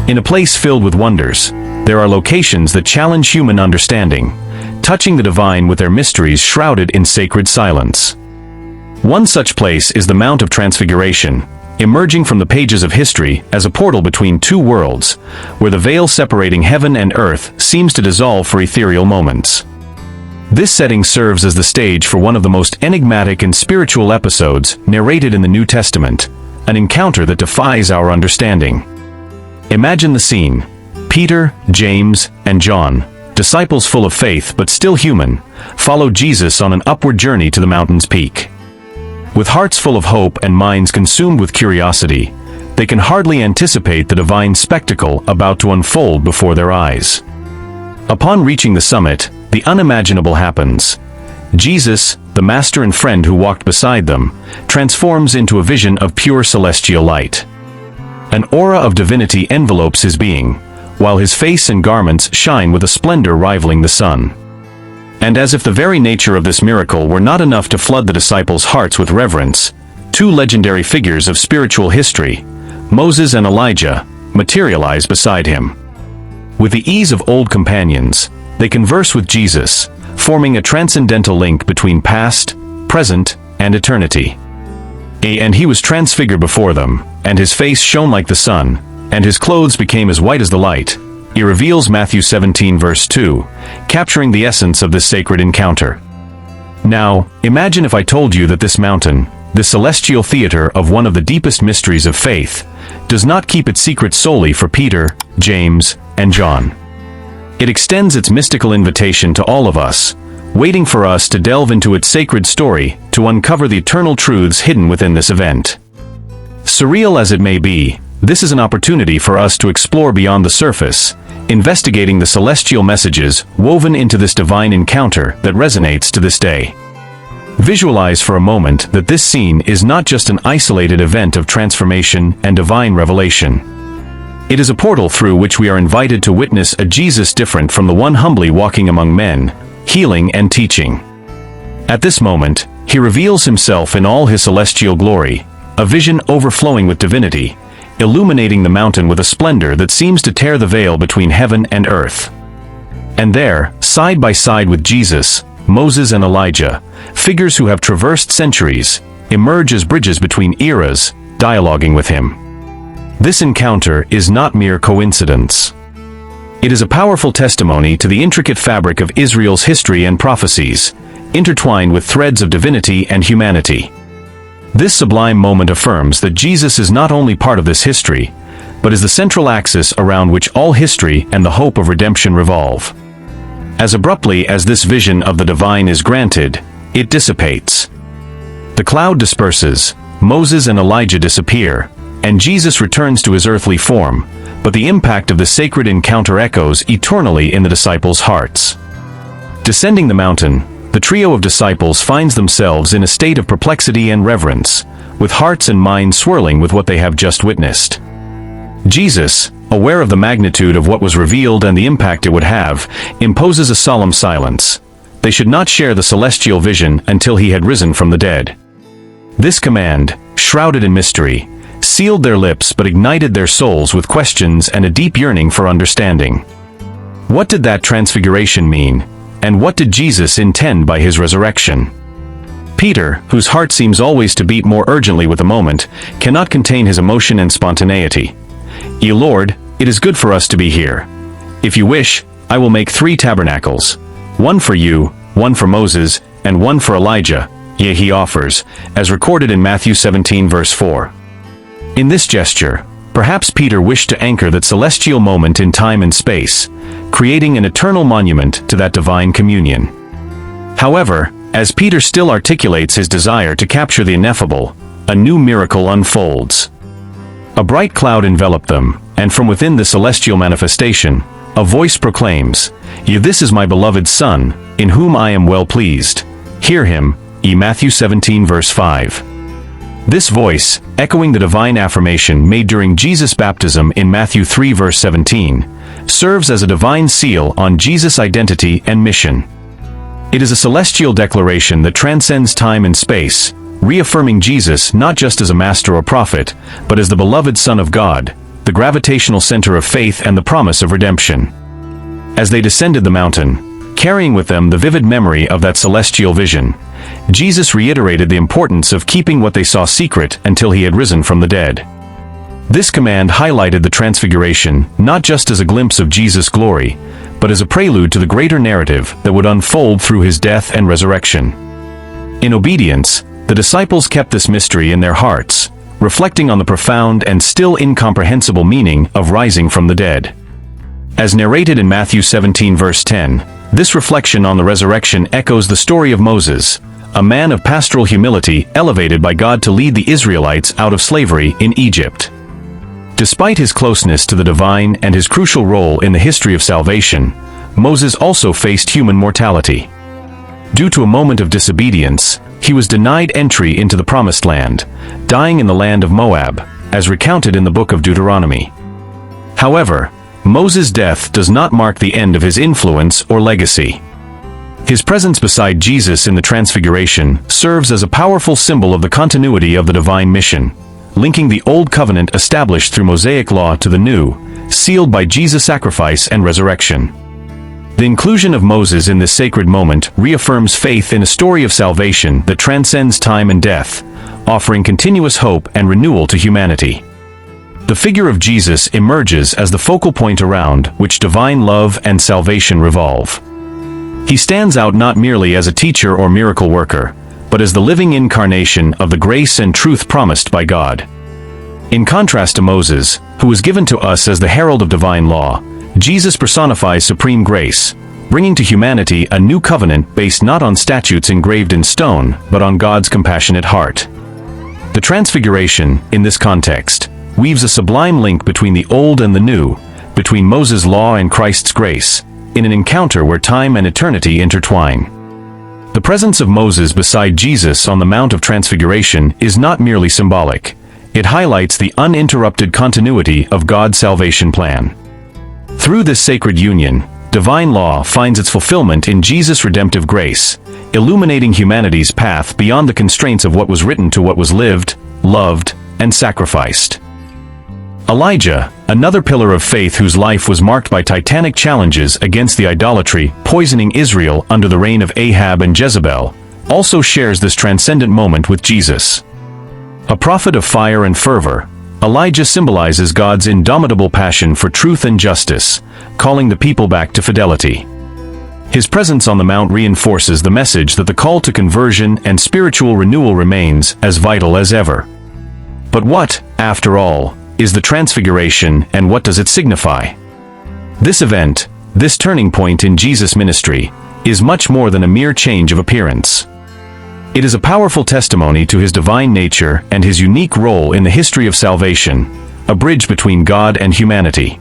In a place filled with wonders, there are locations that challenge human understanding, touching the divine with their mysteries shrouded in sacred silence. One such place is the Mount of Transfiguration, emerging from the pages of history as a portal between two worlds, where the veil separating heaven and earth seems to dissolve for ethereal moments. This setting serves as the stage for one of the most enigmatic and spiritual episodes narrated in the New Testament, an encounter that defies our understanding. Imagine the scene. Peter, James, and John, disciples full of faith but still human, follow Jesus on an upward journey to the mountain's peak. With hearts full of hope and minds consumed with curiosity, they can hardly anticipate the divine spectacle about to unfold before their eyes. Upon reaching the summit, the unimaginable happens. Jesus, the master and friend who walked beside them, transforms into a vision of pure celestial light. An aura of divinity envelopes his being, while his face and garments shine with a splendor rivaling the sun. And as if the very nature of this miracle were not enough to flood the disciples' hearts with reverence, two legendary figures of spiritual history, Moses and Elijah, materialize beside him. With the ease of old companions, they converse with Jesus, forming a transcendental link between past, present, and eternity. And he was transfigured before them, and his face shone like the sun, and his clothes became as white as the light. He reveals Matthew 17 verse 2, capturing the essence of this sacred encounter. Now, imagine if I told you that this mountain, this celestial theater of one of the deepest mysteries of faith, does not keep its secrets solely for Peter, James, and John. It extends its mystical invitation to all of us, waiting for us to delve into its sacred story, to uncover the eternal truths hidden within this event. Surreal as it may be, this is an opportunity for us to explore beyond the surface, investigating the celestial messages woven into this divine encounter that resonates to this day. Visualize for a moment that this scene is not just an isolated event of transformation and divine revelation. It is a portal through which we are invited to witness a Jesus different from the one humbly walking among men, healing and teaching. At this moment, he reveals himself in all his celestial glory, a vision overflowing with divinity, illuminating the mountain with a splendor that seems to tear the veil between heaven and earth. And there, side by side with Jesus, Moses and Elijah, figures who have traversed centuries, emerge as bridges between eras, dialoguing with him. This encounter is not mere coincidence. It is a powerful testimony to the intricate fabric of Israel's history and prophecies, intertwined with threads of divinity and humanity. This sublime moment affirms that Jesus is not only part of this history, but is the central axis around which all history and the hope of redemption revolve. As abruptly as this vision of the divine is granted, it dissipates. The cloud disperses, Moses and Elijah disappear, and Jesus returns to his earthly form, but the impact of the sacred encounter echoes eternally in the disciples' hearts. Descending the mountain, the trio of disciples finds themselves in a state of perplexity and reverence, with hearts and minds swirling with what they have just witnessed. Jesus, aware of the magnitude of what was revealed and the impact it would have, imposes a solemn silence. They should not share the celestial vision until he had risen from the dead. This command, shrouded in mystery, sealed their lips but ignited their souls with questions and a deep yearning for understanding. What did that transfiguration mean? And what did Jesus intend by his resurrection? Peter, whose heart seems always to beat more urgently with the moment, cannot contain his emotion and spontaneity. "Ye Lord, it is good for us to be here. If you wish, I will make 3 tabernacles, one for you, one for Moses, and one for Elijah," he offers, as recorded in Matthew 17 verse 4. In this gesture, perhaps Peter wished to anchor that celestial moment in time and space, creating an eternal monument to that divine communion. However, as Peter still articulates his desire to capture the ineffable, a new miracle unfolds. A bright cloud enveloped them, and from within the celestial manifestation, a voice proclaims, "This is my beloved Son, in whom I am well pleased. Hear him." Matthew 17 verse 5. This voice, echoing the divine affirmation made during Jesus' baptism in Matthew 3 verse 17, serves as a divine seal on Jesus' identity and mission. It is a celestial declaration that transcends time and space, reaffirming Jesus not just as a master or prophet, but as the beloved Son of God, the gravitational center of faith and the promise of redemption. As they descended the mountain, carrying with them the vivid memory of that celestial vision, Jesus reiterated the importance of keeping what they saw secret until he had risen from the dead. This command highlighted the Transfiguration not just as a glimpse of Jesus' glory, but as a prelude to the greater narrative that would unfold through his death and resurrection. In obedience, the disciples kept this mystery in their hearts, reflecting on the profound and still incomprehensible meaning of rising from the dead. As narrated in Matthew 17 verse 10, this reflection on the resurrection echoes the story of Moses, a man of pastoral humility elevated by God to lead the Israelites out of slavery in Egypt. Despite his closeness to the divine and his crucial role in the history of salvation, Moses also faced human mortality. Due to a moment of disobedience, he was denied entry into the Promised Land, dying in the land of Moab, as recounted in the book of Deuteronomy. However, Moses' death does not mark the end of his influence or legacy. His presence beside Jesus in the Transfiguration serves as a powerful symbol of the continuity of the divine mission, linking the Old Covenant established through Mosaic law to the New, sealed by Jesus' sacrifice and resurrection. The inclusion of Moses in this sacred moment reaffirms faith in a story of salvation that transcends time and death, offering continuous hope and renewal to humanity. The figure of Jesus emerges as the focal point around which divine love and salvation revolve. He stands out not merely as a teacher or miracle worker, but as the living incarnation of the grace and truth promised by God. In contrast to Moses, who was given to us as the herald of divine law, Jesus personifies supreme grace, bringing to humanity a new covenant based not on statutes engraved in stone, but on God's compassionate heart. The Transfiguration, in this context, weaves a sublime link between the old and the new, between Moses' law and Christ's grace, in an encounter where time and eternity intertwine. The presence of Moses beside Jesus on the Mount of Transfiguration is not merely symbolic. It highlights the uninterrupted continuity of God's salvation plan. Through this sacred union, divine law finds its fulfillment in Jesus' redemptive grace, illuminating humanity's path beyond the constraints of what was written to what was lived, loved, and sacrificed. Elijah, another pillar of faith whose life was marked by titanic challenges against the idolatry poisoning Israel under the reign of Ahab and Jezebel, also shares this transcendent moment with Jesus. A prophet of fire and fervor, Elijah symbolizes God's indomitable passion for truth and justice, calling the people back to fidelity. His presence on the mount reinforces the message that the call to conversion and spiritual renewal remains as vital as ever. But what, after all, is the Transfiguration, and what does it signify? This event, this turning point in Jesus' ministry, is much more than a mere change of appearance. It is a powerful testimony to his divine nature and his unique role in the history of salvation, a bridge between God and humanity.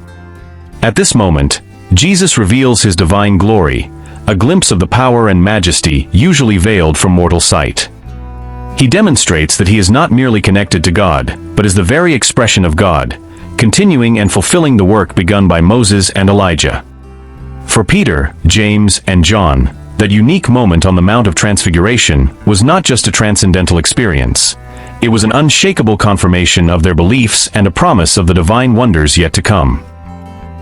At this moment, Jesus reveals his divine glory, a glimpse of the power and majesty usually veiled from mortal sight. He demonstrates that he is not merely connected to God, but is the very expression of God, continuing and fulfilling the work begun by Moses and Elijah. For Peter, James, and John, that unique moment on the Mount of Transfiguration was not just a transcendental experience. It was an unshakable confirmation of their beliefs and a promise of the divine wonders yet to come.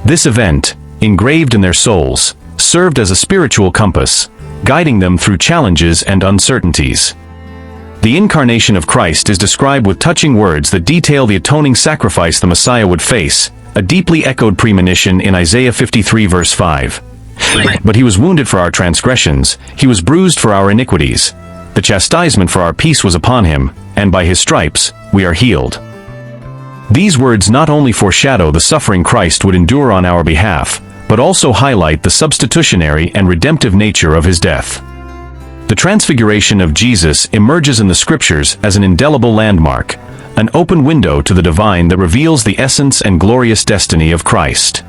This event, engraved in their souls, served as a spiritual compass, guiding them through challenges and uncertainties. The incarnation of Christ is described with touching words that detail the atoning sacrifice the Messiah would face, a deeply echoed premonition in Isaiah 53 verse 5. But he was wounded for our transgressions, he was bruised for our iniquities. The chastisement for our peace was upon him, and by his stripes we are healed. These words not only foreshadow the suffering Christ would endure on our behalf, but also highlight the substitutionary and redemptive nature of his death. The Transfiguration of Jesus emerges in the Scriptures as an indelible landmark, an open window to the divine that reveals the essence and glorious destiny of Christ.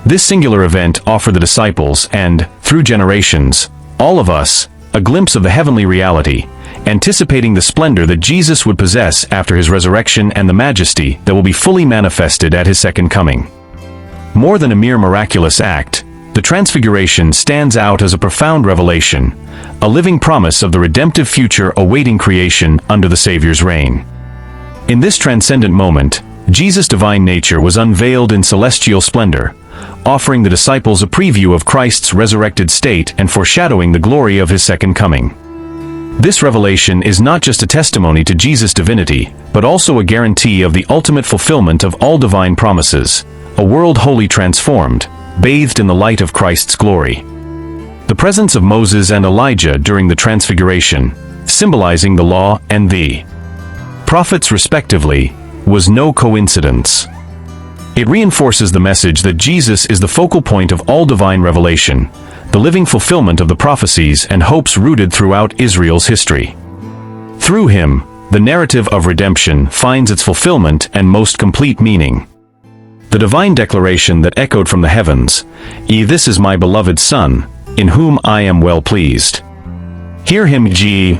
This singular event offered the disciples and, through generations, all of us, a glimpse of the heavenly reality, anticipating the splendor that Jesus would possess after his resurrection and the majesty that will be fully manifested at his second coming. More than a mere miraculous act, the Transfiguration stands out as a profound revelation, a living promise of the redemptive future awaiting creation under the Savior's reign. In this transcendent moment, Jesus' divine nature was unveiled in celestial splendor, offering the disciples a preview of Christ's resurrected state and foreshadowing the glory of his second coming. This revelation is not just a testimony to Jesus' divinity, but also a guarantee of the ultimate fulfillment of all divine promises, a world wholly transformed, bathed in the light of Christ's glory. The presence of Moses and Elijah during the Transfiguration, symbolizing the law and the prophets respectively, was no coincidence. It reinforces the message that Jesus is the focal point of all divine revelation, the living fulfillment of the prophecies and hopes rooted throughout Israel's history. Through him, the narrative of redemption finds its fulfillment and most complete meaning. The divine declaration that echoed from the heavens, "This is my beloved Son, in whom I am well pleased." Hear him,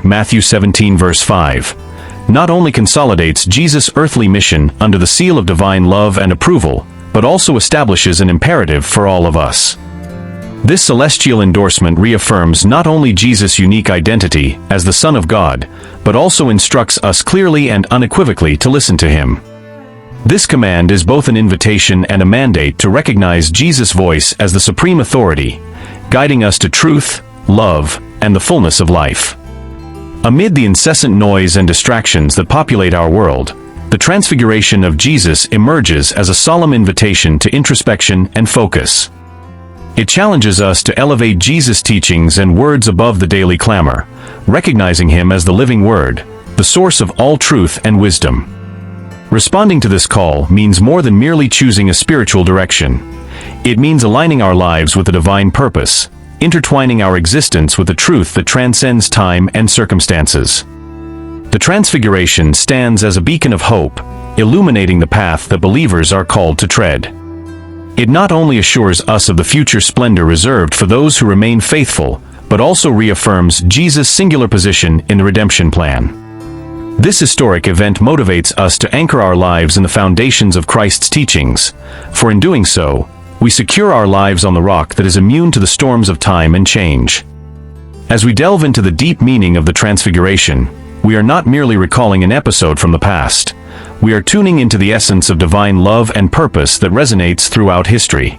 Matthew 17 verse 5, not only consolidates Jesus' earthly mission under the seal of divine love and approval, but also establishes an imperative for all of us. This celestial endorsement reaffirms not only Jesus' unique identity as the Son of God, but also instructs us clearly and unequivocally to listen to him. This command is both an invitation and a mandate to recognize Jesus' voice as the supreme authority, guiding us to truth, love, and the fullness of life. Amid the incessant noise and distractions that populate our world, the Transfiguration of Jesus emerges as a solemn invitation to introspection and focus. It challenges us to elevate Jesus' teachings and words above the daily clamor, recognizing him as the living Word, the source of all truth and wisdom. Responding to this call means more than merely choosing a spiritual direction. It means aligning our lives with a divine purpose, intertwining our existence with a truth that transcends time and circumstances. The Transfiguration stands as a beacon of hope, illuminating the path that believers are called to tread. It not only assures us of the future splendor reserved for those who remain faithful, but also reaffirms Jesus' singular position in the redemption plan. This historic event motivates us to anchor our lives in the foundations of Christ's teachings, for in doing so, we secure our lives on the rock that is immune to the storms of time and change. As we delve into the deep meaning of the Transfiguration, we are not merely recalling an episode from the past. We are tuning into the essence of divine love and purpose that resonates throughout history.